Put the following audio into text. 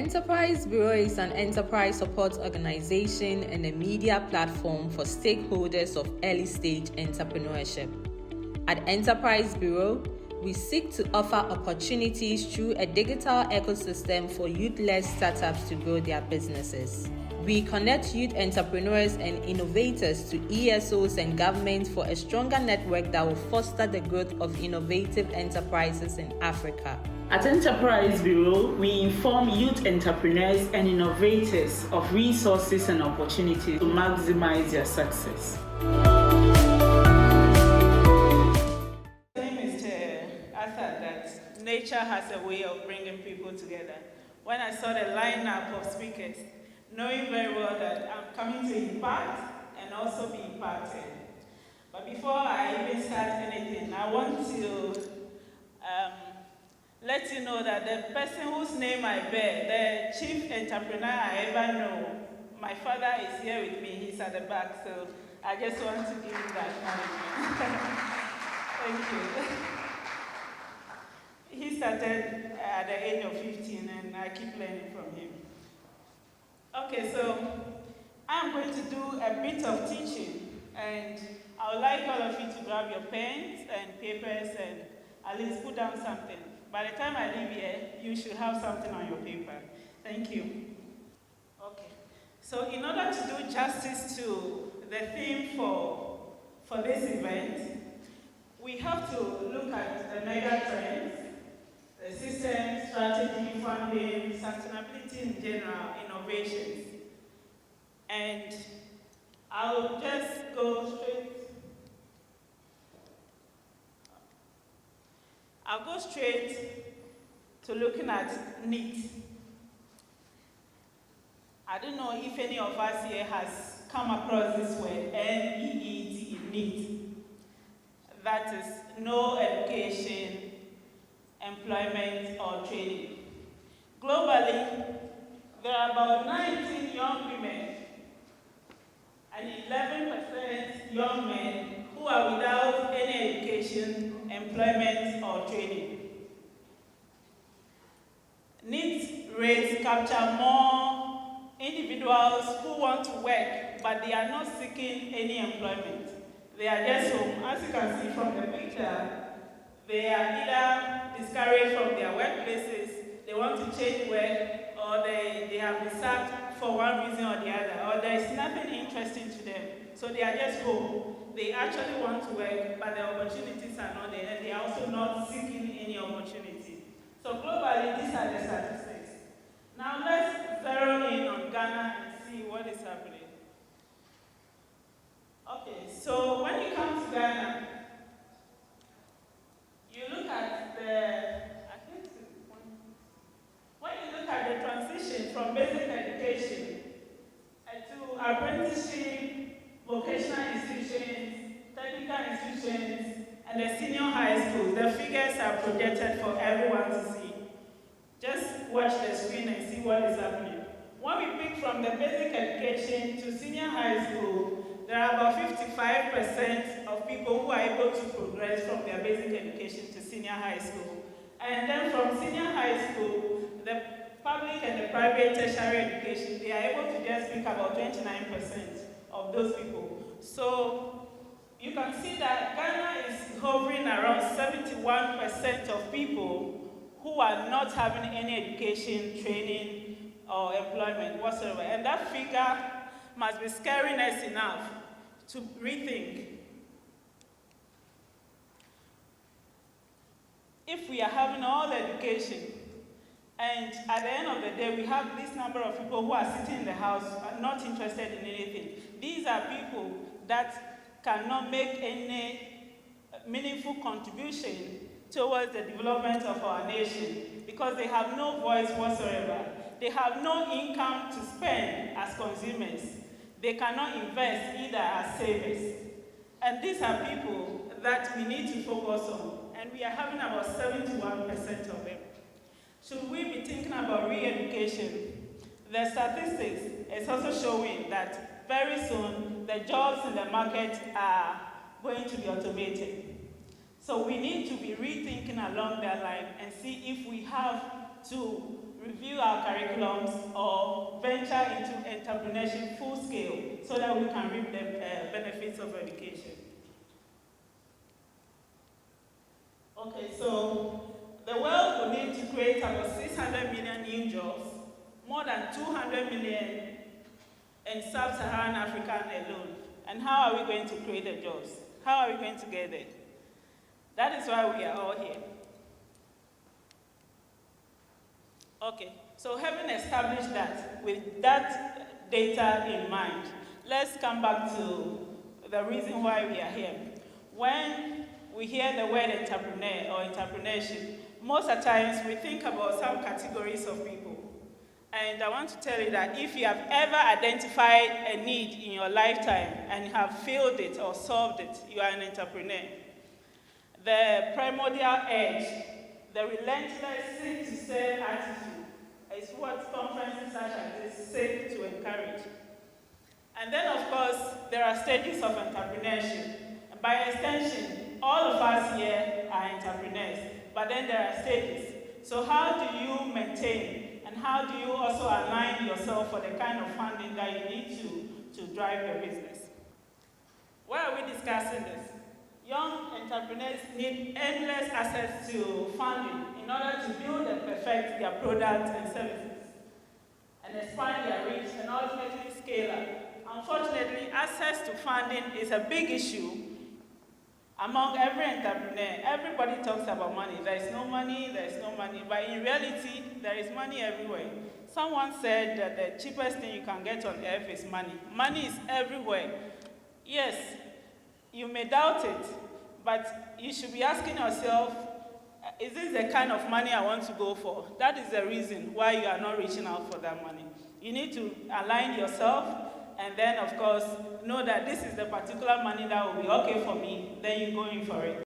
Enterprise Bureau is an enterprise support organization and a media platform for stakeholders of early-stage entrepreneurship. At Enterprise Bureau, we seek to offer opportunities through a digital ecosystem for youth-led startups to grow their businesses. We connect youth entrepreneurs and innovators to ESOs and governments for a stronger network that will foster the growth of innovative enterprises in Africa. At Enterprise Bureau, we inform youth entrepreneurs and innovators of resources and opportunities to maximize their success. My name is Ethel that nature has a way of bringing people together. When I saw the lineup of speakers, knowing very well that I'm coming to impact and also be impacted. But before I even start anything, I want to let you know that the person whose name I bear, the chief entrepreneur I ever know, my father is here with me, he's at the back, so I just want to give you that acknowledgement. Thank you. He started at the age of 15 and I keep learning from him. Okay, so I'm going to do a bit of teaching and I would like all of you to grab your pens and papers and at least put down something. By the time I leave here, you should have something on your paper. Thank you. Okay. So in order to do justice to the theme for this event, we have to look at the mega trends, the system, strategy, funding, sustainability in general, innovations. And I'll just go straight. I'll go straight to looking at NEET. I don't know if any of us here has come across this word, N-E-E-T, NEET. That is no education, employment, or training. Globally, there are about 19 young women and 11% young men who are without any education, employment, or training. NEET rates capture more individuals who want to work, but they are not seeking any employment. They are just home. As you can see from the picture, they are either discouraged from their workplaces, they want to change work, or they have been sacked for one reason or the other, or there is nothing interesting to them. So they are just home. They actually want to work, but the opportunities are not there, and they are also not seeking any opportunity. So globally, these are the statistics. Now let's zero in on Ghana and see what is happening. Okay, so when you come to Ghana, you look at when you look at the transition from basic education to apprenticeship, vocational institutions, technical institutions, and the senior high schools, the figures are projected for everyone to see. Just watch the screen and see what is happening. When we pick from the basic education to senior high school, there are about 55% of people who are able to progress from their basic education to senior high school. And then from senior high school, the public and the private tertiary education, they are able to just pick about 29% of those people. So you can see that Ghana is hovering around 71% of people who are not having any education, training, or employment whatsoever. And that figure must be scaring us enough to rethink. If we are having all the education, and at the end of the day, we have this number of people who are sitting in the house and not interested in anything. These are people that cannot make any meaningful contribution towards the development of our nation because they have no voice whatsoever. They have no income to spend as consumers. They cannot invest either as savers. And these are people that we need to focus on. And we are having about 71% of them. Should we be thinking about re-education? The statistics is also showing that very soon the jobs in the market are going to be automated. So we need to be rethinking along that line and see if we have to review our curriculums, or venture into entrepreneurship full scale so that we can reap the benefits of education. Okay, so the world will need to create about 600 million new jobs, more than 200 million in sub-Saharan Africa alone. And how are we going to create the jobs? How are we going to get there? That is why we are all here. Okay, so having established that, with that data in mind, let's come back to the reason why we are here. When we hear the word entrepreneur or entrepreneurship, most of the times we think about some categories of people. And I want to tell you that if you have ever identified a need in your lifetime and have filled it or solved it, you are an entrepreneur. The primordial edge, the relentless seek-to-serve attitude is what conferences such as this seek to encourage. And then, of course, there are stages of entrepreneurship. And by extension, all of us here are entrepreneurs, but then there are stages. So how do you maintain and how do you also align yourself for the kind of funding that you need to drive your business? Why are we discussing this? Young entrepreneurs need endless access to funding in order to build and perfect their products and services and expand their reach and ultimately scale up. Unfortunately, access to funding is a big issue among every entrepreneur. Everybody talks about money. There is no money, but in reality, there is money everywhere. Someone said that the cheapest thing you can get on earth is money. Money is everywhere. Yes, you may doubt it, but you should be asking yourself, is this the kind of money I want to go for? That is the reason why you are not reaching out for that money. You need to align yourself, and then, of course, know that this is the particular money that will be okay for me, then you go in for it.